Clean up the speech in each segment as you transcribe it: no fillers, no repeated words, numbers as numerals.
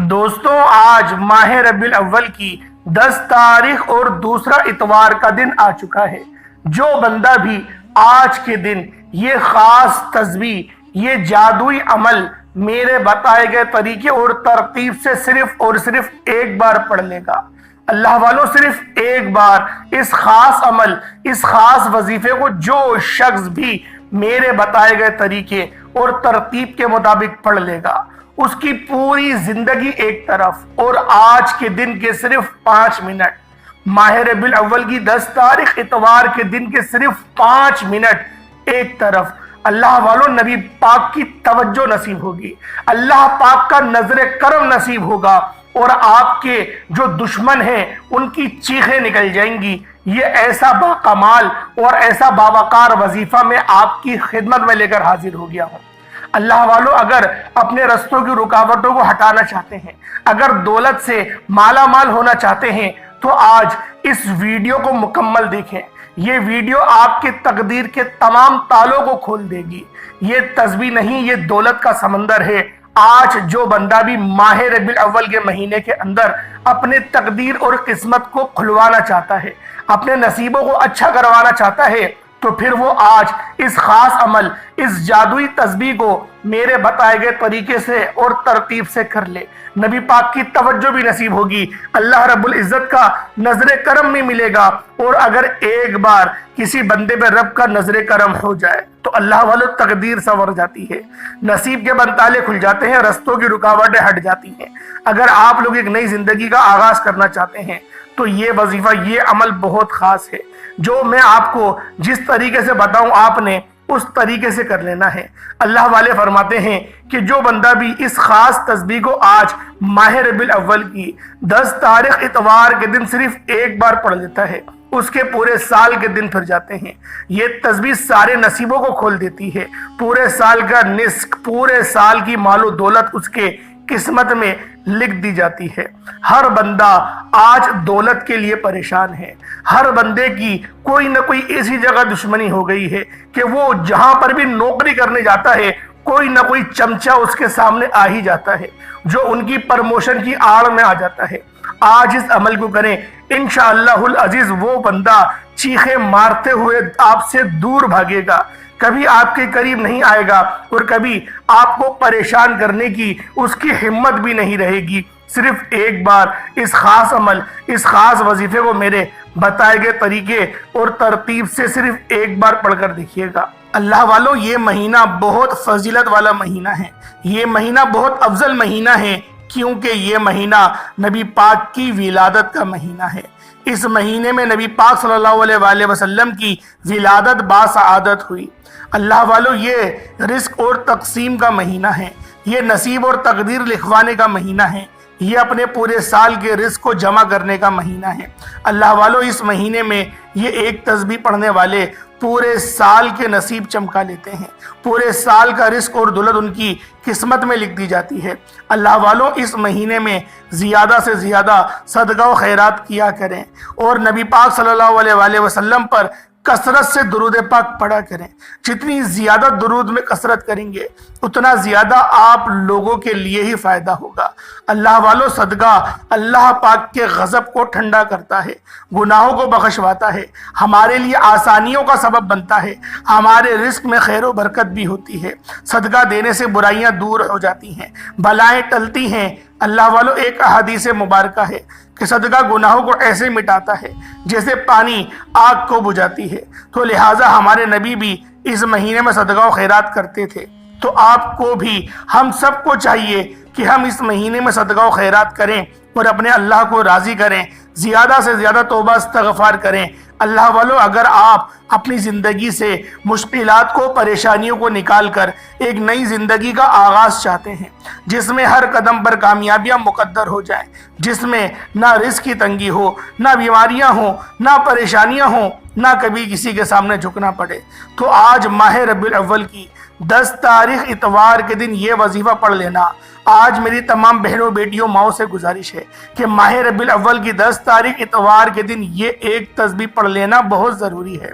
دوستوں آج ماہ ربیع الاول کی 10 تاریخ اور دوسرا اتوار کا دن آ چکا ہے۔ جو بندہ بھی آج کے دن یہ خاص تسبیح، یہ جادوئی عمل میرے بتائے گئے طریقے اور ترتیب سے صرف اور صرف ایک بار پڑھ لے گا، اللہ والوں صرف ایک بار اس خاص عمل، اس خاص وظیفے کو جو شخص بھی میرے بتائے گئے طریقے اور ترتیب کے مطابق پڑھ لے گا، اس کی پوری زندگی ایک طرف اور آج کے دن کے صرف 5 منٹ، ماہ ربیع الاول کی 10 تاریخ اتوار کے دن کے صرف 5 منٹ ایک طرف، اللہ والوں نبی پاک کی توجہ نصیب ہوگی، اللہ پاک کا نظر کرم نصیب ہوگا اور آپ کے جو دشمن ہیں ان کی چیخیں نکل جائیں گی۔ یہ ایسا باکمال اور ایسا باوقار وظیفہ میں آپ کی خدمت میں لے کر حاضر ہو گیا ہوں۔ اللہ والوں اگر اپنے رستوں کی رکاوٹوں کو ہٹانا چاہتے ہیں، اگر دولت سے مالا مال ہونا چاہتے ہیں تو آج اس ویڈیو کو مکمل دیکھیں۔ یہ ویڈیو آپ کے تقدیر کے تمام تالوں کو کھول دے گی۔ یہ تسبیح نہیں، یہ دولت کا سمندر ہے۔ آج جو بندہ بھی ماہ ربیع الاول کے مہینے کے اندر اپنے تقدیر اور قسمت کو کھلوانا چاہتا ہے، اپنے نصیبوں کو اچھا کروانا چاہتا ہے، تو پھر وہ آج اس خاص عمل، اس جادوئی تسبیح کو میرے بتائے گئے طریقے سے اور ترتیب سے کر لے۔ نبی پاک کی توجہ بھی نصیب ہوگی، اللہ رب العزت کا نظر کرم بھی ملے گا، اور اگر ایک بار کسی بندے پہ رب کا نظر کرم ہو جائے تو اللہ والوں تقدیر سنور جاتی ہے، نصیب کے بنتالے کھل جاتے ہیں، رستوں کی رکاوٹیں ہٹ جاتی ہیں۔ اگر آپ لوگ ایک نئی زندگی کا آغاز کرنا چاہتے ہیں تو یہ وظیفہ، یہ عمل بہت خاص ہے۔ جو میں آپ کو جس طریقے سے بتاؤں آپ نے اس طریقے سے کر لینا ہے۔ اللہ والے فرماتے ہیں کہ جو بندہ بھی اس خاص تسبیح کو آج ماہ ربیع الاول کی 10 تاریخ اتوار کے دن صرف ایک بار پڑھ لیتا ہے، اس کے پورے سال کے دن پھر جاتے ہیں۔ یہ تسبیح سارے نصیبوں کو کھول دیتی ہے، پورے سال کا رزق، پورے سال کی مال و دولت اس کے قسمت میں لکھ دی جاتی ہے۔ ہر بندہ آج دولت کے لیے پریشان ہے، ہر بندے کی کوئی نہ کوئی ایسی جگہ دشمنی ہو گئی ہے کہ وہ جہاں پر بھی نوکری کرنے جاتا ہے کوئی نہ کوئی چمچہ اس کے سامنے آ ہی جاتا ہے جو ان کی پرموشن کی آڑ میں آ جاتا ہے۔ آج اس عمل کو کریں، انشاءاللہ العزیز وہ بندہ چیخیں مارتے ہوئے آپ سے دور بھاگے گا، کبھی آپ کے قریب نہیں آئے گا اور کبھی آپ کو پریشان کرنے کی اس کی ہمت بھی نہیں رہے گی۔ صرف ایک بار اس خاص عمل، اس خاص وظیفے کو میرے بتائے گئے طریقے اور ترتیب سے صرف ایک بار پڑھ کر دیکھیے گا۔ اللہ والوں یہ مہینہ بہت فضیلت والا مہینہ ہے، یہ مہینہ بہت افضل مہینہ ہے، کیونکہ یہ مہینہ نبی پاک کی ولادت کا مہینہ ہے۔ اس مہینے میں نبی پاک صلی اللہ علیہ وآلہ وسلم کی ولادت باسعادت ہوئی۔ اللہ والوں یہ رزق اور تقسیم کا مہینہ ہے، یہ نصیب اور تقدیر لکھوانے کا مہینہ ہے، یہ اپنے پورے سال کے رزق کو جمع کرنے کا مہینہ ہے۔ اللہ والوں اس مہینے میں یہ ایک تسبیح پڑھنے والے پورے سال کے نصیب چمکا لیتے ہیں، پورے سال کا رزق اور دولت ان کی قسمت میں لکھ دی جاتی ہے۔ اللہ والوں اس مہینے میں زیادہ سے زیادہ صدقہ و خیرات کیا کریں اور نبی پاک صلی اللہ علیہ وآلہ وسلم پر کثرت سے درود پاک پڑھا کریں۔ جتنی زیادہ درود میں کثرت کریں گے اتنا زیادہ آپ لوگوں کے لیے ہی فائدہ ہوگا۔ اللہ والوں صدقہ اللہ پاک کے غضب کو ٹھنڈا کرتا ہے، گناہوں کو بخشواتا ہے، ہمارے لیے آسانیوں کا سبب بنتا ہے، ہمارے رزق میں خیر و برکت بھی ہوتی ہے۔ صدقہ دینے سے برائیاں دور ہو جاتی ہیں، بلائیں ٹلتی ہیں۔ اللہ والوں ایک حدیث مبارکہ ہے کہ صدقہ گناہوں کو ایسے مٹاتا ہے جیسے پانی آگ کو بجھاتی ہے، تو لہٰذا ہمارے نبی بھی اس مہینے میں صدقہ و خیرات کرتے تھے۔ تو آپ کو بھی، ہم سب کو چاہیے کہ ہم اس مہینے میں صدقہ و خیرات کریں اور اپنے اللہ کو راضی کریں، زیادہ سے زیادہ توبہ استغفار کریں۔ اللہ والوں اگر آپ اپنی زندگی سے مشکلات کو، پریشانیوں کو نکال کر ایک نئی زندگی کا آغاز چاہتے ہیں جس میں ہر قدم پر کامیابیاں مقدر ہو جائیں، جس میں نہ رزق کی تنگی ہو، نہ بیماریاں ہوں، نہ پریشانیاں ہوں، نہ کبھی کسی کے سامنے جھکنا پڑے، تو آج ماہ ربیع الاول کی 10 تاریخ اتوار کے دن یہ وظیفہ پڑھ لینا۔ آج میری تمام بہنوں، بیٹیوں، ماؤں سے گزارش ہے کہ ماہ ربیع الاول کی 10 تاریخ اتوار کے دن یہ ایک تسبیح پڑھ لینا بہت ضروری ہے۔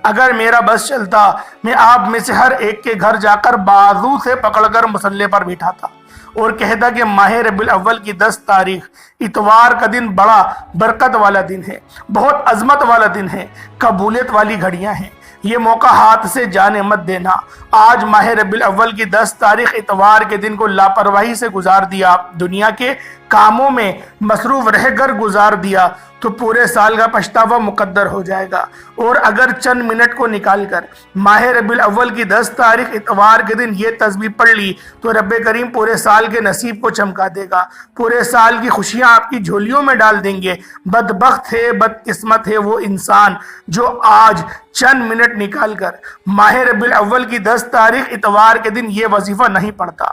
اگر میرا بس چلتا میں آپ میں سے ہر ایک کے گھر جا کر بازو سے پکڑ کر مصلے پر بٹھاتا اور کہتا کہ ماہ ربیع الاول کی 10 تاریخ اتوار کا دن بڑا برکت والا دن ہے، بہت عظمت والا دن ہے، قبولیت والی گھڑیاں ہیں، یہ موقع ہاتھ سے جانے مت دینا۔ آج ماہ ربیع الاول کی 10 تاریخ اتوار کے دن کو لاپرواہی سے گزار دیا، دنیا کے کاموں میں مصروف رہ کر گزار دیا تو پورے سال کا پچھتاوا مقدر ہو جائے گا۔ اور اگر چند منٹ کو نکال کر ماہ ربیع الاول کی 10 تاریخ اتوار کے دن یہ تسبیح پڑھ لی تو رب کریم پورے سال کے نصیب کو چمکا دے گا، پورے سال کی خوشیاں آپ کی جھولیوں میں ڈال دیں گے۔ بدبخت ہے، بدقسمت ہے وہ انسان جو آج چند منٹ نکال کر ماہ ربیع الاول کی 10 تاریخ اتوار کے دن یہ وظیفہ نہیں پڑھتا۔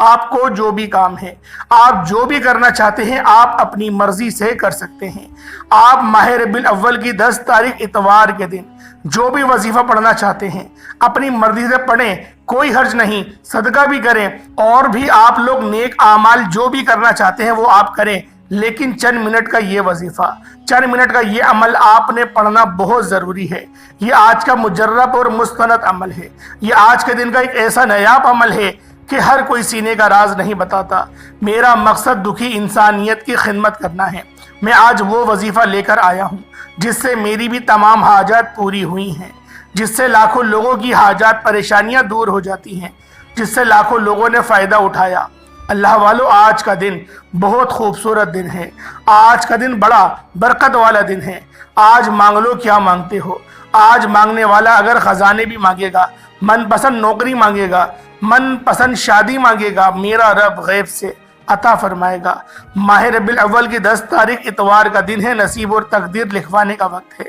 آپ کو جو بھی کام ہے، آپ جو بھی کرنا چاہتے ہیں، آپ اپنی مرضی سے کر سکتے ہیں۔ آپ ماہ ربیع الاول کی 10 تاریخ اتوار کے دن جو بھی وظیفہ پڑھنا چاہتے ہیں اپنی مرضی سے پڑھیں، کوئی حرج نہیں، صدقہ بھی کریں، اور بھی آپ لوگ نیک اعمال جو بھی کرنا چاہتے ہیں وہ آپ کریں، لیکن چند منٹ کا یہ وظیفہ، چند منٹ کا یہ عمل آپ نے پڑھنا بہت ضروری ہے۔ یہ آج کا مجرب اور مستند عمل ہے، یہ آج کے دن کا ایک ایسا نایاب عمل ہے کہ ہر کوئی سینے کا راز نہیں بتاتا۔ میرا مقصد دکھی انسانیت کی خدمت کرنا ہے۔ میں آج وہ وظیفہ لے کر آیا ہوں جس سے میری بھی تمام حاجات پوری ہوئی ہیں، جس سے لاکھوں لوگوں کی حاجات پریشانیاں دور ہو جاتی ہیں، جس سے لاکھوں لوگوں نے فائدہ اٹھایا۔ اللہ والو، آج کا دن بہت خوبصورت دن ہے، آج کا دن بڑا برکت والا دن ہے۔ آج مانگ لو کیا مانگتے ہو۔ آج مانگنے والا اگر خزانے بھی مانگے گا، من پسند نوکری مانگے گا، من پسند شادی مانگے گا، میرا رب غیب سے عطا فرمائے گا۔ ماہ ربیع الاول کی 10 تاریخ اتوار کا دن ہے، نصیب اور تقدیر لکھوانے کا وقت ہے۔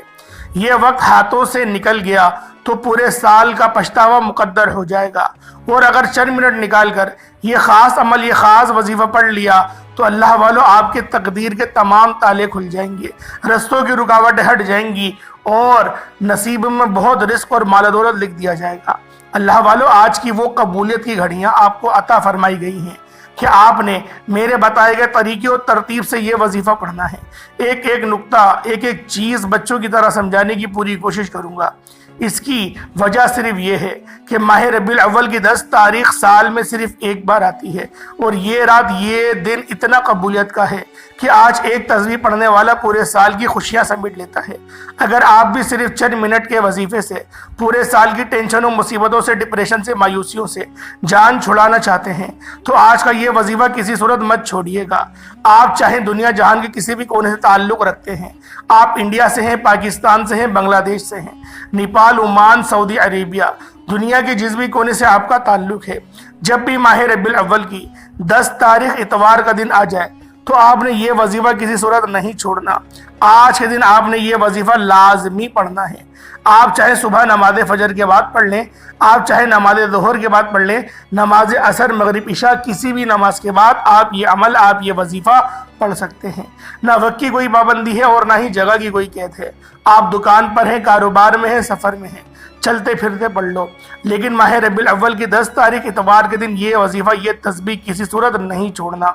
یہ وقت ہاتھوں سے نکل گیا تو پورے سال کا پچھتاوا مقدر ہو جائے گا، اور اگر چند منٹ نکال کر یہ خاص عمل، یہ خاص وظیفہ پڑھ لیا تو اللہ والو آپ کے تقدیر کے تمام تالے کھل جائیں گے، رستوں کی رکاوٹیں ہٹ جائیں گی، اور نصیب میں بہت رزق اور مال و دولت لکھ دیا جائے گا۔ اللہ والو، آج کی وہ قبولیت کی گھڑیاں آپ کو عطا فرمائی گئی ہیں کہ آپ نے میرے بتائے گئے طریقے اور ترتیب سے یہ وظیفہ پڑھنا ہے۔ ایک ایک نقطہ، ایک ایک چیز بچوں کی طرح سمجھانے کی پوری کوشش کروں گا۔ اس کی وجہ صرف یہ ہے کہ ماہ ربیع الاول کی 10 تاریخ سال میں صرف ایک بار آتی ہے، اور یہ رات، یہ دن اتنا قبولیت کا ہے کہ آج ایک تسبیح پڑھنے والا پورے سال کی خوشیاں سمیٹ لیتا ہے۔ اگر آپ بھی صرف چند منٹ کے وظیفے سے پورے سال کی ٹینشنوں، مصیبتوں سے، ڈپریشن سے، مایوسیوں سے جان چھڑانا چاہتے ہیں تو آج کا یہ وظیفہ کسی صورت مت چھوڑیے گا۔ آپ چاہے دنیا جہان کے کسی بھی کونے سے تعلق رکھتے ہیں، آپ انڈیا سے ہیں، پاکستان سے ہیں، بنگلہ دیش سے ہیں، نیپال، عمان، سعودی عربیہ، دنیا کے جس بھی کونے سے آپ کا تعلق ہے، جب بھی ماہ ربیع الاول کی 10 تاریخ اتوار کا دن آ جائے تو آپ نے یہ وظیفہ کسی صورت نہیں چھوڑنا۔ آج کے دن آپ نے یہ وظیفہ لازمی پڑھنا ہے۔ آپ چاہے صبح نماز فجر کے بعد پڑھ لیں، آپ چاہے نماز ظہر کے بعد پڑھ لیں، نماز عصر، مغرب، عشاء، کسی بھی نماز کے بعد آپ یہ عمل، آپ یہ وظیفہ پڑھ سکتے ہیں۔ نہ وقت کی کوئی پابندی ہے اور نہ ہی جگہ کی کوئی قید ہے۔ آپ دکان پر ہیں، کاروبار میں ہیں، سفر میں ہیں، چلتے پھرتے پڑھ لو، لیکن ماہ ربیع الاول کی 10 تاریخ اتوار کے دن یہ وظیفہ، یہ تسبیح کسی صورت نہیں چھوڑنا۔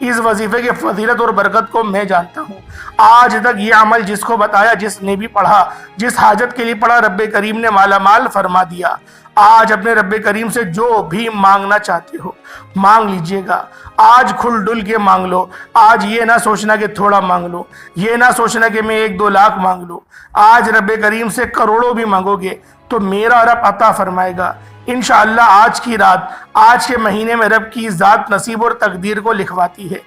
اس وظیفے کی فضیلت اور برکت کو میں جانتا ہوں۔ آج تک یہ عمل جس کو بتایا، جس نے بھی پڑھا، جس حاجت کے لیے پڑھا، رب کریم نے مالا مال فرما دیا۔ آج اپنے رب کریم سے جو بھی مانگنا چاہتے ہو مانگ لیجئے گا۔ آج کھل ڈل کے مانگ لو۔ آج یہ نہ سوچنا کہ تھوڑا مانگ لو، یہ نہ سوچنا کہ میں 1-2 لاکھ مانگ لو۔ آج رب کریم سے کروڑوں بھی مانگو گے تو میرا رب عطا فرمائے گا انشاءاللہ۔ آج کی رات، آج کے مہینے میں رب کی ذات نصیب اور تقدیر کو لکھواتی ہے۔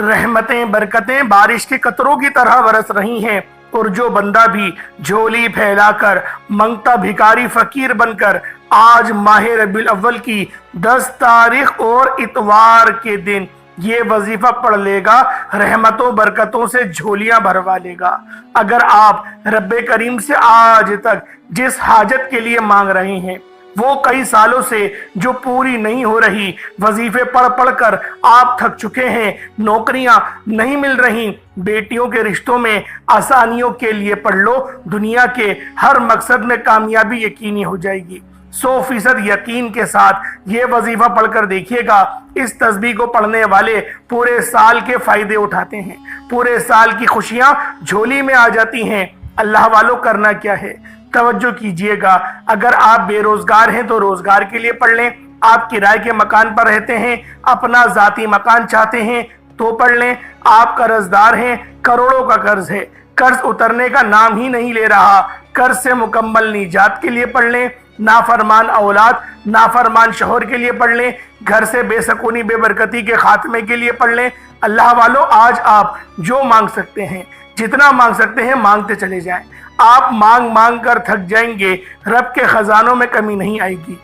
رحمتیں، برکتیں بارش کے قطروں کی طرح برس رہی ہیں، اور جو بندہ بھی جھولی پھیلا کر، منگتا بھکاری فقیر بن کر آج ماہ ربیع الاول کی 10 تاریخ اور اتوار کے دن یہ وظیفہ پڑھ لے گا، رحمتوں برکتوں سے جھولیاں بھروا لے گا۔ اگر آپ رب کریم سے آج تک جس حاجت کے لیے مانگ رہے ہیں، وہ کئی سالوں سے جو پوری نہیں ہو رہی، وظیفے پڑھ پڑھ کر آپ تھک چکے ہیں، نوکریاں نہیں مل رہی، بیٹیوں کے رشتوں میں آسانیوں کے لیے پڑھ لو، دنیا کے ہر مقصد میں کامیابی یقینی ہو جائے گی۔ 100% یقین کے ساتھ یہ وظیفہ پڑھ کر دیکھیے گا۔ اس تسبیح کو پڑھنے والے پورے سال کے فائدے اٹھاتے ہیں، پورے سال کی خوشیاں جھولی میں آ جاتی ہیں۔ اللہ والوں، کرنا کیا ہے؟ توجہ کیجئے گا۔ اگر آپ بے روزگار ہیں تو روزگار کے لیے پڑھ لیں، آپ کرائے کے مکان پر رہتے ہیں، اپنا ذاتی مکان چاہتے ہیں تو پڑھ لیں۔ آپ قرض دار ہیں، کروڑوں کا قرض ہے، قرض اترنے کا نام ہی نہیں لے رہا، قرض سے مکمل نجات کے لیے پڑھ لیں۔ نافرمان اولاد، نافرمان شوہر کے لیے پڑھ لیں۔ گھر سے بے سکونی بے برکتی کے خاتمے کے لیے پڑھ لیں۔ اللہ والو، آج آپ جو مانگ سکتے ہیں، جتنا مانگ سکتے ہیں مانگتے چلے جائیں۔ آپ مانگ مانگ کر تھک جائیں گے، رب کے خزانوں میں کمی نہیں آئے گی۔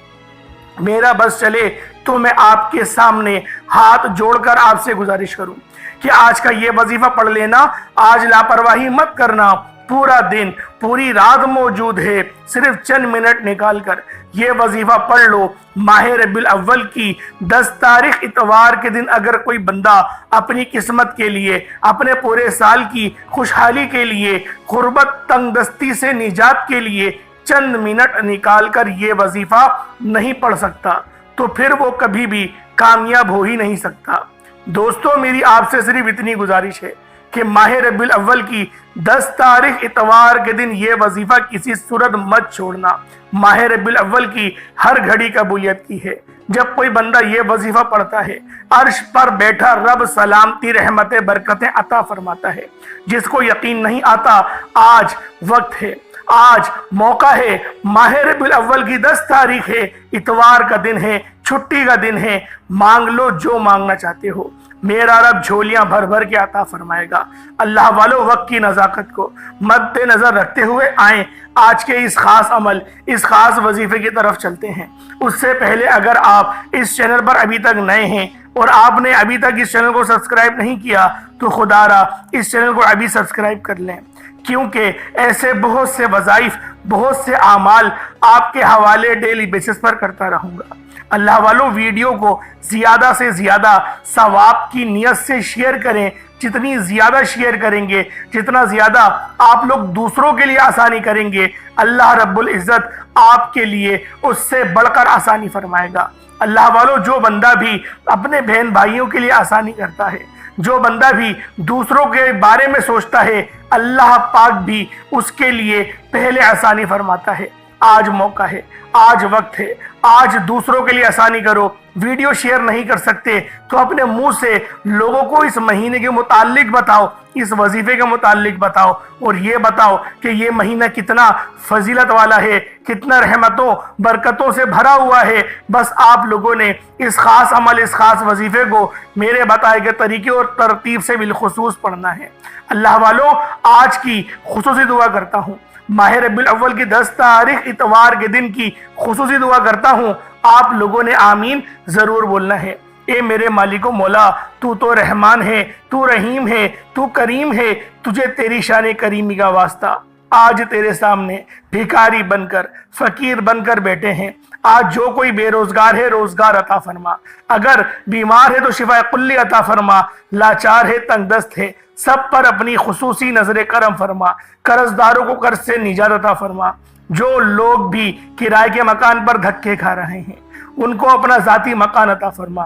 میرا بس چلے تو میں آپ کے سامنے ہاتھ جوڑ کر آپ سے گزارش کروں کہ آج کا یہ وظیفہ پڑھ لینا، آج لاپرواہی مت کرنا۔ پورا دن، پوری رات موجود ہے، صرف چند منٹ نکال کر یہ وظیفہ پڑھ لو۔ ماہ ربیع الاول کی 10 تاریخ اتوار کے دن اگر کوئی بندہ اپنی قسمت کے لیے، اپنے پورے سال کی خوشحالی کے لیے، غربت تنگ دستی سے نجات کے لیے چند منٹ نکال کر یہ وظیفہ نہیں پڑھ سکتا تو پھر وہ کبھی بھی کامیاب ہو ہی نہیں سکتا۔ دوستو، میری آپ سے صرف اتنی گزارش ہے کہ ماہ ربیع الاول کی 10 تاریخ اتوار کے دن یہ وظیفہ کسی صورت مت چھوڑنا۔ ماہ ربیع الاول کی ہر گھڑی قبولیت کی ہے۔ جب کوئی بندہ یہ وظیفہ پڑھتا ہے، عرش پر بیٹھا رب سلامتی رحمتیں برکتیں عطا فرماتا ہے۔ جس کو یقین نہیں آتا، آج وقت ہے، آج موقع ہے۔ ماہ ربیع الاول کی 10 تاریخ ہے، اتوار کا دن ہے، چھٹی کا دن ہے۔ مانگ لو جو مانگنا چاہتے ہو، میرا رب جھولیاں بھر بھر کے عطا فرمائے گا۔ اللہ والو، وقت کی نزاکت کو مد نظر رکھتے ہوئے آئیں، آج کے اس خاص عمل، اس خاص وظیفے کی طرف چلتے ہیں۔ اس سے پہلے اگر آپ اس چینل پر ابھی تک نئے ہیں اور آپ نے ابھی تک اس چینل کو سبسکرائب نہیں کیا تو خدا را اس چینل کو ابھی سبسکرائب کر لیں، کیونکہ ایسے بہت سے وظائف، بہت سے اعمال آپ کے حوالے ڈیلی بیسس پر کرتا رہوں گا۔ اللہ والو، ویڈیو کو زیادہ سے زیادہ ثواب کی نیت سے شیئر کریں۔ جتنی زیادہ شیئر کریں گے، جتنا زیادہ آپ لوگ دوسروں کے لیے آسانی کریں گے، اللہ رب العزت آپ کے لیے اس سے بڑھ کر آسانی فرمائے گا۔ اللہ والو، جو بندہ بھی اپنے بہن بھائیوں کے لیے آسانی کرتا ہے، جو بندہ بھی دوسروں کے بارے میں سوچتا ہے، اللہ پاک بھی اس کے لیے پہلے آسانی فرماتا ہے۔ آج موقع ہے، آج وقت ہے، آج دوسروں کے لیے آسانی کرو۔ ویڈیو شیئر نہیں کر سکتے تو اپنے منہ سے لوگوں کو اس مہینے کے متعلق بتاؤ، اس وظیفے کے متعلق بتاؤ، اور یہ بتاؤ کہ یہ مہینہ کتنا فضیلت والا ہے، کتنا رحمتوں برکتوں سے بھرا ہوا ہے۔ بس آپ لوگوں نے اس خاص عمل، اس خاص وظیفے کو میرے بتائے گئے طریقے اور ترتیب سے بالخصوص پڑھنا ہے۔ اللہ والو، آج کی خصوصی دعا کرتا ہوں، ماہ ربیع الاول کی 10 تاریخ اتوار کے دن کی خصوصی دعا کرتا ہوں، آپ لوگوں نے آمین ضرور بولنا ہے۔ اے میرے مالک و مولا، تو تو رحمان ہے، تو رحیم ہے، تو کریم ہے، تجھے تیری شان کریمی کا واسطہ۔ آج تیرے سامنے بھیکاری بن کر، فقیر بن کر بیٹھے ہیں۔ آج جو کوئی بے روزگار ہے، روزگار عطا فرما، اگر بیمار ہے تو شفا کلی عطا فرما، لاچار ہے، تنگ دست ہے، سب پر اپنی خصوصی نظر کرم فرما، قرض داروں کو قرض سے نجات عطا فرما۔ جو لوگ بھی کرائے کے مکان پر دھکے کھا رہے ہیں، ان کو اپنا ذاتی مکان عطا فرما۔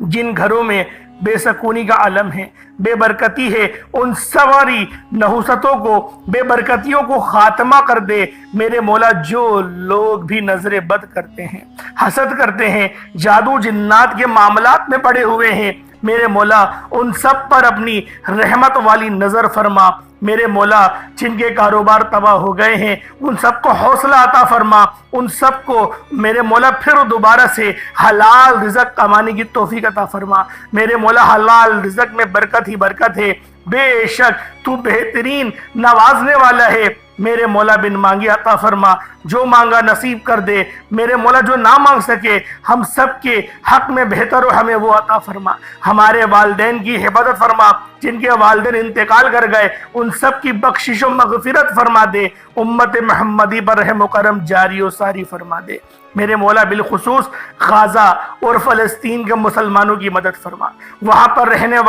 جن گھروں میں بے سکونی کا عالم ہے، بے برکتی ہے، ان سواری نحوستوں کو، بے برکتیوں کو خاتمہ کر دے میرے مولا۔ جو لوگ بھی نظر بد کرتے ہیں، حسد کرتے ہیں، جادو جنات کے معاملات میں پڑے ہوئے ہیں، میرے مولا ان سب پر اپنی رحمت والی نظر فرما۔ میرے مولا جن کے کاروبار تباہ ہو گئے ہیں، ان سب کو حوصلہ عطا فرما، ان سب کو میرے مولا پھر دوبارہ سے حلال رزق کمانے کی توفیق عطا فرما۔ میرے مولا حلال رزق میں برکت ہی برکت ہے، بے شک تو بہترین نوازنے والا ہے۔ میرے مولا بن مانگی عطا فرما، جو مانگا نصیب کر دے۔ میرے مولا جو نہ مانگ سکے، ہم سب کے حق میں بہتر ہو ہمیں وہ عطا فرما۔ ہمارے والدین کی حفاظت فرما، جن کے والدین انتقال کر گئے ان سب کی بخشش و مغفرت فرما دے۔ امت محمدی پر رحم و کرم جاری و ساری فرما دے۔ میرے مولا بالخصوص غازہ اور فلسطین کے مسلمانوں کی مدد فرما۔ وہاں پر رہنے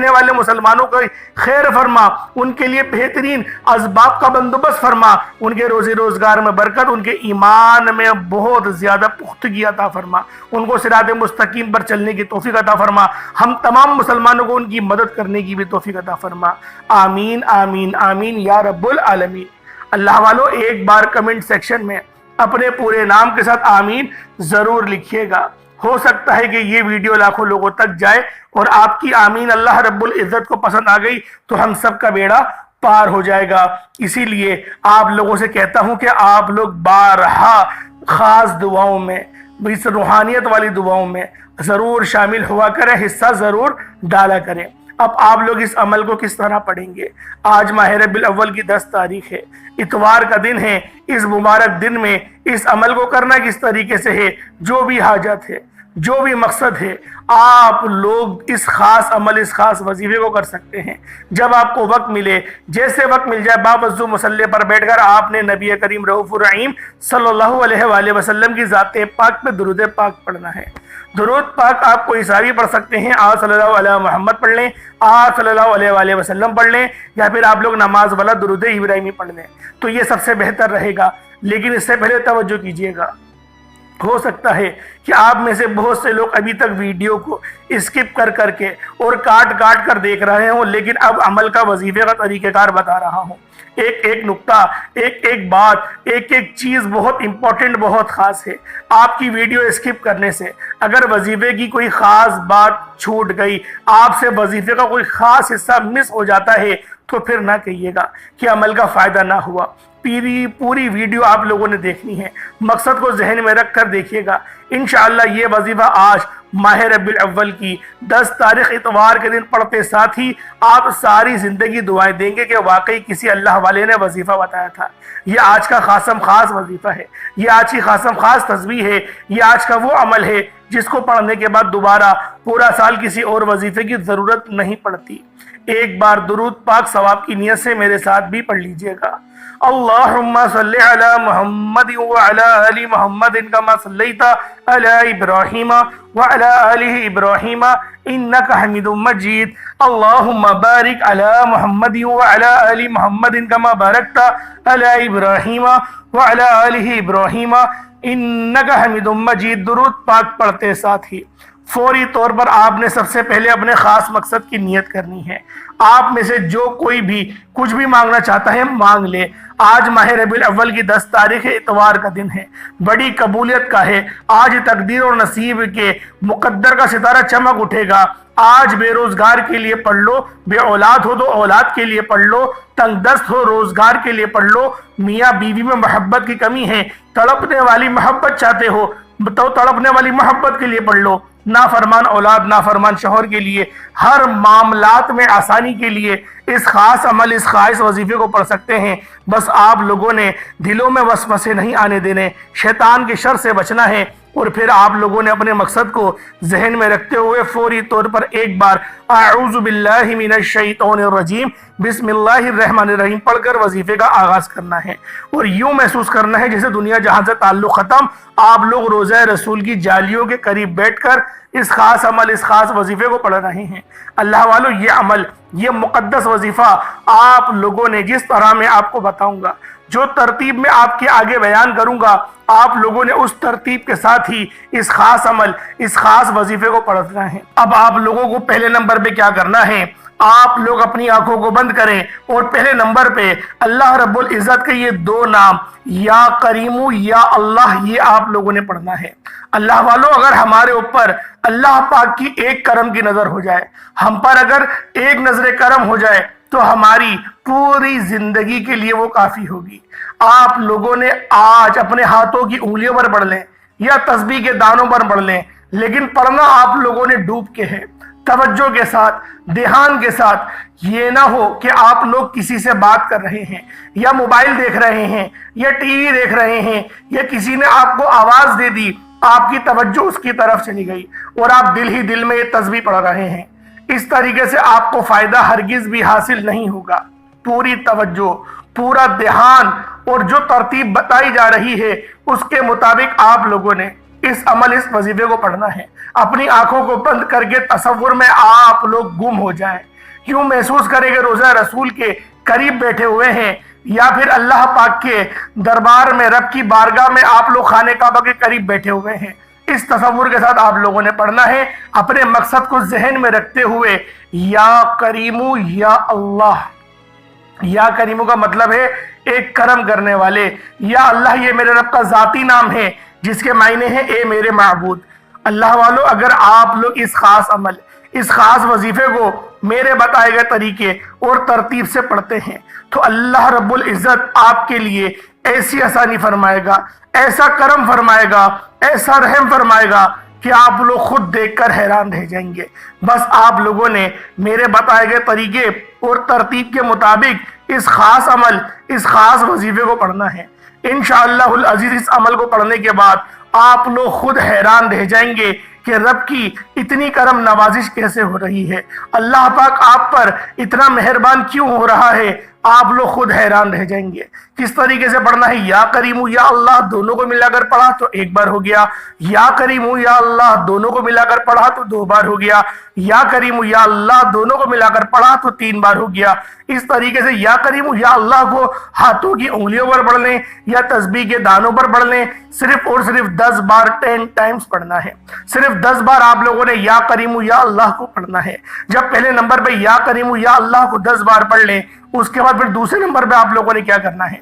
والے مسلمانوں کو خیر فرما، ان کے لیے بہترین اسباب کا بندوبست فرما، ان کے روزی روزگار میں برکت، ان کے ایمان میں بہت زیادہ پختگی عطا فرما، ان کو صراط مستقیم پر چلنے کی توفیق عطا فرما۔ ہم تمام مسلمانوں کو ان کی مدد کرنے کی بھی توفیق عطا فرما۔ آمین آمین آمین یا رب العالمین۔ اللہ والو، ایک بار کمنٹ سیکشن میں اپنے پورے نام کے ساتھ آمین ضرور لکھیے گا۔ ہو سکتا ہے کہ یہ ویڈیو لاکھوں لوگوں تک جائے اور آپ کی آمین اللہ رب العزت کو پسند آ گئی تو ہم سب کا بیڑا پار ہو جائے گا۔ اسی لیے آپ لوگوں سے کہتا ہوں کہ آپ لوگ بارہا خاص دعاؤں میں، اس روحانیت والی دعاؤں میں ضرور شامل ہوا کریں، حصہ ضرور ڈالا کریں۔ اب آپ لوگ اس عمل کو کس طرح پڑھیں گے؟ آج ماہ ربیع الاول کی 10 تاریخ ہے، اتوار کا دن ہے۔ اس مبارک دن میں اس عمل کو کرنا کس طریقے سے ہے؟ جو بھی حاجت ہے، جو بھی مقصد ہے، آپ لوگ اس خاص عمل، اس خاص وظیفے کو کر سکتے ہیں۔ جب آپ کو وقت ملے، جیسے وقت مل جائے، باوضو مصلی پر بیٹھ کر آپ نے نبی کریم رؤوف الرحیم صلی اللہ علیہ وآلہ وسلم کی ذات پاک پہ درود پاک پڑھنا ہے۔ درود پاک آپ کو عیساوی پڑھ سکتے ہیں، آج صلی اللہ علیہ محمد پڑھ لیں، آج صلی اللہ علیہ وآلہ وسلم پڑھ لیں، یا پھر آپ لوگ نماز والا درود ابراہیمی پڑھ لیں، تو یہ سب سے بہتر رہے گا۔ لیکن اس سے پہلے توجہ کیجئے گا، ہو سکتا ہے کہ آپ میں سے بہت سے لوگ ابھی تک ویڈیو کو اسکپ کر کے اور کاٹ کر دیکھ رہے ہوں، لیکن اب عمل کا وظیفے کا طریقہ کار بتا رہا ہوں۔ ایک نقطہ، ایک بات، ایک چیز بہت امپورٹنٹ، بہت خاص ہے۔ آپ کی ویڈیو اسکپ کرنے سے اگر وظیفے کی کوئی خاص بات چھوٹ گئی، آپ سے وظیفے کا کوئی خاص حصہ مس ہو جاتا ہے، تو پھر نہ کہیے گا کہ عمل کا فائدہ نہ ہوا۔ پوری ویڈیو آپ لوگوں نے دیکھنی ہے، مقصد کو ذہن میں رکھ کر دیکھیے گا۔ انشاءاللہ یہ وظیفہ آج ماہ ربیع الاول کی 10 تاریخ اتوار کے دن پڑھتے ساتھ ہی آپ ساری زندگی دعائیں دیں گے کہ واقعی کسی اللہ والے نے وظیفہ بتایا تھا۔ یہ آج کا خاص وظیفہ ہے، یہ آج کی خاص تسبیح ہے، یہ آج کا وہ عمل ہے جس کو پڑھنے کے بعد دوبارہ پورا سال کسی اور وظیفے کی ضرورت نہیں پڑتی۔ ایک بار درود پاک ثواب کی نیت سے میرے ساتھ بھی پڑھ لیجئے گا۔ اللہم صلی علی محمد وعلی آل محمد کما صلیت علی ابراہیم وعلی آل ابراہیم انکا حمید مجید۔ اللہم بارک علی محمد وعلی آل محمد کما بارکت علی ابراہیم وعلی آل ابراہیم انکا حمید مجید۔ درود پاک پڑھتے ساتھ ہی فوری طور پر آپ نے سب سے پہلے اپنے خاص مقصد کی نیت کرنی ہے۔ آپ میں سے جو کوئی بھی کچھ بھی مانگنا چاہتا ہے مانگ لے۔ آج ماہ ربیع الاول کی 10 تاریخ اتوار کا دن ہے، بڑی قبولیت کا ہے۔ آج تقدیر اور نصیب کے مقدر کا ستارہ چمک اٹھے گا۔ آج بے روزگار کے لیے پڑھ لو، بے اولاد ہو تو اولاد کے لیے پڑھ لو، تنگ دست ہو روزگار کے لیے پڑھ لو، میاں بیوی میں محبت کی کمی ہے، تڑپنے والی محبت چاہتے ہو تو تڑپنے والی محبت کے لیے پڑھ لو، نافرمان اولاد، نافرمان شوہر کے لیے، ہر معاملات میں آسانی کے لیے اس خاص عمل، اس خاص وظیفے کو پڑھ سکتے ہیں۔ بس آپ لوگوں نے دلوں میں وسوسے نہیں آنے دینے، شیطان کے شر سے بچنا ہے، اور پھر آپ لوگوں نے اپنے مقصد کو ذہن میں رکھتے ہوئے فوری طور پر ایک بار اعوذ باللہ من الشیطان الرجیم بسم اللہ الرحمن الرحیم پڑھ کر وظیفے کا آغاز کرنا ہے، اور یوں محسوس کرنا ہے جیسے دنیا جہاں سے تعلق ختم۔ آپ لوگ روضہ رسول کی جالیوں کے قریب بیٹھ کر اس خاص عمل، اس خاص وظیفے کو پڑھ رہے ہیں۔ اللہ والو، یہ عمل، یہ مقدس وظیفہ آپ لوگوں نے جس طرح میں آپ کو بتاؤں گا، جو ترتیب میں آپ کے آگے بیان کروں گا، آپ لوگوں نے اس ترتیب کے ساتھ ہی اس خاص عمل، اس خاص وظیفے کو پڑھنا ہے۔ اب آپ لوگوں کو پہلے نمبر پہ کیا کرنا ہے؟ آپ لوگ اپنی آنکھوں کو بند کریں اور پہلے نمبر پہ اللہ رب العزت کے یہ 2 نام یا کریمو یا اللہ، یہ آپ لوگوں نے پڑھنا ہے۔ اللہ والو، اگر ہمارے اوپر اللہ پاک کی ایک کرم کی نظر ہو جائے، ہم پر اگر ایک نظر کرم ہو جائے، تو ہماری پوری زندگی کے لیے وہ کافی ہوگی۔ آپ لوگوں نے آج اپنے ہاتھوں کی انگلیوں پر پڑھ لیں یا تسبیح کے دانوں پر پڑھ لیں، لیکن پڑھنا آپ لوگوں نے ڈوب کے ہے، توجہ کے ساتھ، دھیان کے ساتھ۔ یہ نہ ہو کہ آپ لوگ کسی سے بات کر رہے ہیں یا موبائل دیکھ رہے ہیں یا ٹی وی دیکھ رہے ہیں یا کسی نے آپ کو آواز دے دی، آپ کی توجہ اس کی طرف چلی گئی اور آپ دل ہی دل میں یہ تسبیح پڑھ رہے ہیں۔ اس طریقے سے آپ کو فائدہ ہرگز بھی حاصل نہیں ہوگا۔ پوری توجہ، پورا دھیان اور جو ترتیب بتائی جا رہی ہے اس کے مطابق آپ لوگوں نے اس عمل، اس وظیفے کو پڑھنا ہے۔ اپنی آنکھوں کو بند کر کے تصور میں آپ لوگ گم ہو جائیں، یوں محسوس کریں کہ روضہ رسول کے قریب بیٹھے ہوئے ہیں یا پھر اللہ پاک کے دربار میں، رب کی بارگاہ میں آپ لوگ خانہ کعبہ کے قریب بیٹھے ہوئے ہیں۔ اس تصور کے ساتھ آپ لوگوں نے پڑھنا ہے، اپنے مقصد کو ذہن میں رکھتے ہوئے یا کریمو یا اللہ۔ یا کریمو کا مطلب ہے ایک کرم کرنے والے. یا اللہ یہ میرے رب کا ذاتی نام ہے جس کے معنی ہیں اے میرے معبود. اللہ والو، اگر آپ لوگ اس خاص عمل، اس خاص وظیفے کو میرے بتائے گئے طریقے اور ترتیب سے پڑھتے ہیں تو اللہ رب العزت آپ کے لیے ایسی آسانی فرمائے گا، ایسا کرم فرمائے گا، ایسا رحم فرمائے گا کہ آپ لوگ خود دیکھ کر حیران رہ جائیں گے. بس آپ لوگوں نے میرے بتائے گئے طریقے اور ترتیب کے مطابق اس خاص عمل، اس خاص وظیفے کو پڑھنا ہے. انشاءاللہ العزیز اس عمل کو پڑھنے کے بعد آپ لوگ خود حیران رہ جائیں گے کہ رب کی اتنی کرم نوازش کیسے ہو رہی ہے، اللہ پاک آپ پر اتنا مہربان کیوں ہو رہا ہے. آپ لوگ خود حیران رہ جائیں گے. کس طریقے سے پڑھنا ہے؟ یا کریمو یا اللہ دونوں کو ملا کر پڑھا تو ایک بار ہو گیا. یا کریمو یا اللہ دونوں کو ملا کر پڑھا تو 2 بار ہو گیا. یا کریمو یا اللہ دونوں کو ملا کر پڑھا تو 3 بار ہو گیا. اس طریقے سے یا کریمو یا اللہ کو ہاتھوں کی انگلیوں پر پڑھ لیں یا تسبیح کے دانوں پر پڑھ لیں. صرف اور صرف 10 بار 10 ٹائمز پڑھنا ہے. صرف 10 بار آپ لوگوں نے یا کریمو یا اللہ کو پڑھنا ہے. جب پہلے نمبر پہ یا کریمو یا اللہ کو 10 بار پڑھ لیں، اس کے بعد پھر دوسرے نمبر پہ آپ لوگوں نے کیا کرنا ہے؟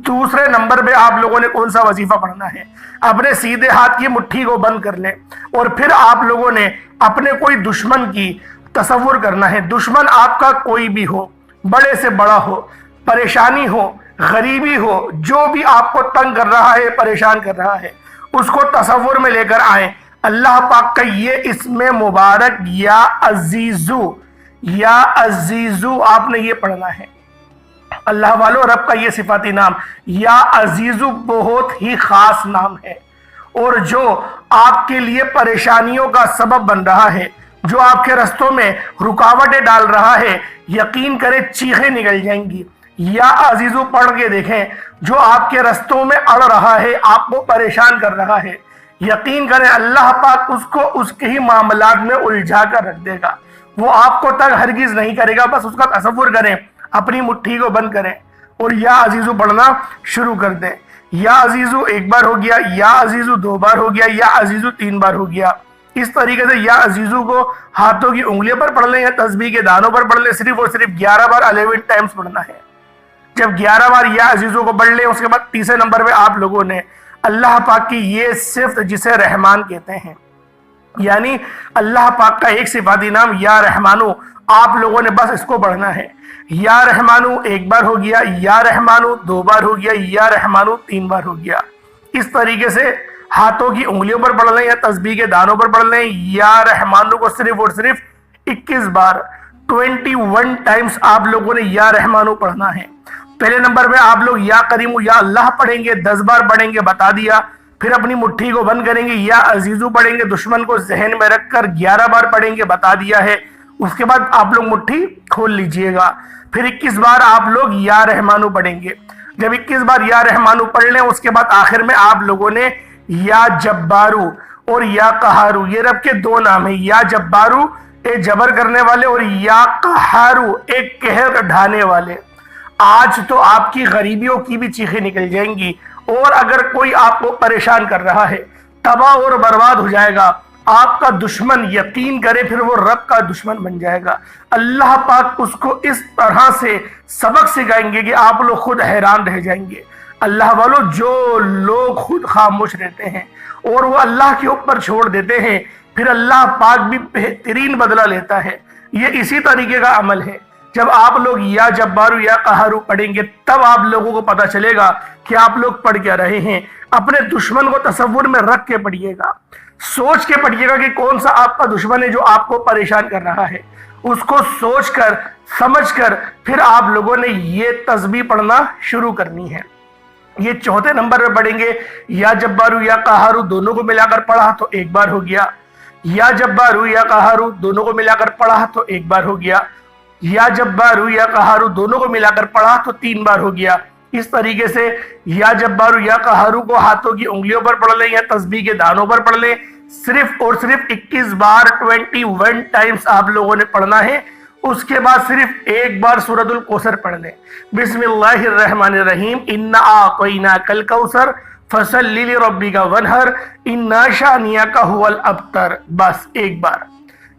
دوسرے نمبر پہ آپ لوگوں نے کون سا وظیفہ پڑھنا ہے؟ اپنے سیدھے ہاتھ کی مٹھی کو بند کر لیں اور پھر آپ لوگوں نے اپنے کوئی دشمن کی تصور کرنا ہے. دشمن آپ کا کوئی بھی ہو، بڑے سے بڑا ہو، پریشانی ہو، غریبی ہو، جو بھی آپ کو تنگ کر رہا ہے، پریشان کر رہا ہے، اس کو تصور میں لے کر آئیں. اللہ پاک کا یہ اسم مبارک یا عزیزو، یا عزیزو آپ نے یہ پڑھنا ہے. اللہ والو، رب کا یہ صفاتی نام یا عزیزو بہت ہی خاص نام ہے، اور جو آپ کے لیے پریشانیوں کا سبب بن رہا ہے، جو آپ کے رستوں میں رکاوٹیں ڈال رہا ہے، یقین کریں چیخیں نکل جائیں گی. یا عزیزو پڑھ کے دیکھیں. جو آپ کے رستوں میں اڑ رہا ہے، آپ کو پریشان کر رہا ہے، یقین کریں اللہ پاک اس کو اس کے ہی معاملات میں الجھا کر رکھ دے گا. وہ آپ کو تنگ ہرگز نہیں کرے گا. بس اس کا تصور کریں، اپنی مٹھی کو بند کریں اور یا عزیزو پڑھنا شروع کر دیں. یا عزیزو 1 بار ہو گیا، یا عزیزو 2 بار ہو گیا، یا عزیزو 3 بار ہو گیا. اس طریقے سے یا عزیزو کو ہاتھوں کی انگلیوں پر پڑھ لیں یا تسبیح کے دانوں پر پڑھ لیں. صرف اور صرف 11 بار 11 ٹائمز پڑھنا ہے. جب 11 بار یا عزیزو کو پڑھ لیں، اس کے بعد تیسرے نمبر پہ آپ لوگوں نے اللہ پاک کی یہ صفت جسے رحمان کہتے ہیں، یعنی اللہ پاک کا ایک صفاتی نام یا رحمانو، آپ لوگوں نے بس اس کو پڑھنا ہے. یا رحمانو 1 بار ہو گیا، یا رحمانو 2 بار ہو گیا، یا رحمانو 3 بار ہو گیا. اس طریقے سے ہاتھوں کی انگلیوں پر پڑھ لیں یا تسبیح کے دانوں پر پڑھ لیں. یا رحمانو کو صرف اور صرف 21 بار 21 ٹائمز آپ لوگوں نے یا رحمانو پڑھنا ہے. پہلے نمبر پہ آپ لوگ یا کریمو یا اللہ پڑھیں گے، 10 بار پڑھیں گے، بتا دیا. پھر اپنی مٹھی کو بند کریں گے، یا عزیزو پڑھیں گے، دشمن کو ذہن میں رکھ کر 11 بار پڑھیں گے، بتا دیا ہے. اس کے بعد آپ لوگ مٹھی کھول لیجئے گا. پھر 21 بار آپ لوگ یا رحمانو پڑھیں گے. جب 21 بار یا رحمانو پڑھ لیں، اس کے بعد آخر میں آپ لوگوں نے یا جبارو اور یا قہارو، یہ رب کے 2 نام ہیں. یا جبارو ایک جبر کرنے والے، اور یا قہارو ایک قہر ڈھانے والے. آج تو آپ کی غریبیوں کی بھی چیخیں نکل جائیں گی، اور اگر کوئی آپ کو پریشان کر رہا ہے، تباہ اور برباد ہو جائے گا. آپ کا دشمن، یقین کرے پھر وہ رب کا دشمن بن جائے گا. اللہ پاک اس کو اس طرح سے سبق سکھائیں گے کہ آپ لوگ خود حیران رہ جائیں گے. اللہ والو، جو لوگ خود خاموش رہتے ہیں اور وہ اللہ کے اوپر چھوڑ دیتے ہیں، پھر اللہ پاک بھی بہترین بدلہ لیتا ہے. یہ اسی طریقے کا عمل ہے. جب آپ لوگ یا جبارو یا قہارو پڑھیں گے، تب آپ لوگوں کو پتا چلے گا کہ آپ لوگ پڑھ کیا رہے ہیں. اپنے دشمن کو تصور میں رکھ کے پڑھیے گا، سوچ کے پڑھیے گا کہ کون سا آپ کا دشمن ہے جو آپ کو پریشان کر رہا ہے. اس کو سوچ کر، سمجھ کر پھر آپ لوگوں نے یہ تسبیح پڑھنا شروع کرنی ہے. یہ 4تھے نمبر پہ پڑھیں گے. یا جبارو یا قہارو دونوں کو ملا کر پڑھا تو 1 بار ہو گیا. یا جبارو یا قہارو دونوں کو ملا کر پڑھا تو 1 بار ہو گیا. یا جبارو یا قہارو دونوں کو ملا کر پڑھا تو 3 بار ہو گیا. اس طریقے سے یا جبارو یا قہارو کو ہاتھوں کی انگلیوں پر پڑھ لیں یا تسبیح کے دانوں پر پڑھ لیں. صرف اور صرف 21 بار 21 ٹائمز آپ لوگوں نے پڑھنا ہے. اس کے بعد صرف 1 بار سورۃ الکوثر پڑھ لیں. بسم اللہ الرحمن الرحیم. انا اعطیناک الکوثر فصل لربک وانحر ان شانئک ھو الابتر. بس 1 بار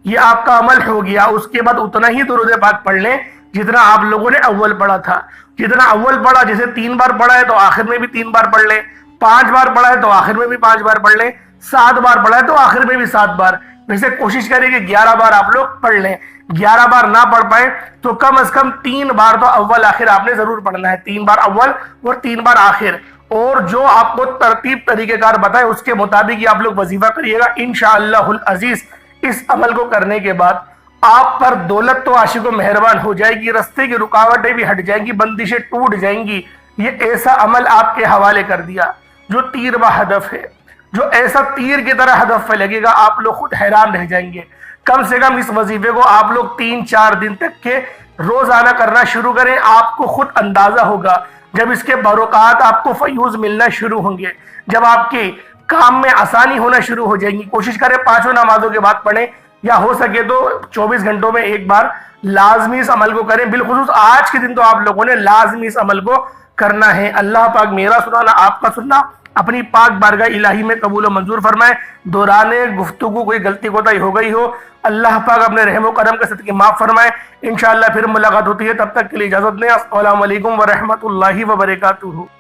یہ آپ کا عمل ہو گیا. اس کے بعد اتنا ہی درود پاک پڑھ لیں جتنا آپ لوگوں نے اول پڑھا تھا. جتنا اول پڑھا، جیسے 3 بار پڑھا ہے تو آخر میں بھی 3 بار پڑھ لیں، 5 بار پڑھا ہے تو آخر میں بھی 5 بار پڑھ لیں، 7 بار پڑھا ہے تو آخر میں بھی 7 بار. ویسے کوشش کریں کہ 11 بار آپ لوگ پڑھ لیں. 11 بار نہ پڑھ پائیں تو کم از کم 3 بار تو اول آخر آپ نے ضرور پڑھنا ہے. 3 بار اول اور 3 بار آخر. اور جو آپ کو ترتیب طریقہ کار بتائے اس کے مطابق یہ آپ لوگ وظیفہ کریے گا انشاءاللہ العزیز. اس عمل کو کرنے کے بعد آپ پر دولت تو عاشق و مہربان ہو جائے گی، رستے کی رکاوٹیں بھی ہٹ جائیں گی، بندشیں ٹوٹ جائیں گی. یہ ایسا عمل آپ کے حوالے کر دیا جو تیر و ہدف ہے، جو ایسا تیر کی طرح ہدف پہ لگے گا آپ لوگ خود حیران رہ جائیں گے. کم سے کم اس وظیفے کو آپ لوگ 3-4 دن تک کے روزانہ کرنا شروع کریں. آپ کو خود اندازہ ہوگا جب اس کے برکات آپ کو فیوز ملنا شروع ہوں گے، جب آپ کے کام میں آسانی ہونا شروع ہو جائیں گی. کوشش کریں 5 نمازوں کے بعد پڑھیں، یا ہو سکے تو 24 گھنٹوں میں ایک بار لازمی اس عمل کو کریں. بالخصوص آج کے دن تو آپ لوگوں نے لازمی اس عمل کو کرنا ہے. اللہ پاک میرا سنانا، آپ کا سننا اپنی پاک بارگاہ الہی میں قبول و منظور فرمائے. دوران گفتگو کوئی غلطی کوتاہی ہو گئی ہو، اللہ پاک اپنے رحم و کرم کے صدقے معاف فرمائے. انشاءاللہ پھر ملاقات ہوتی ہے، تب تک کے لیے اجازت دیں. السلام علیکم ورحمۃ اللہ وبرکاتہ.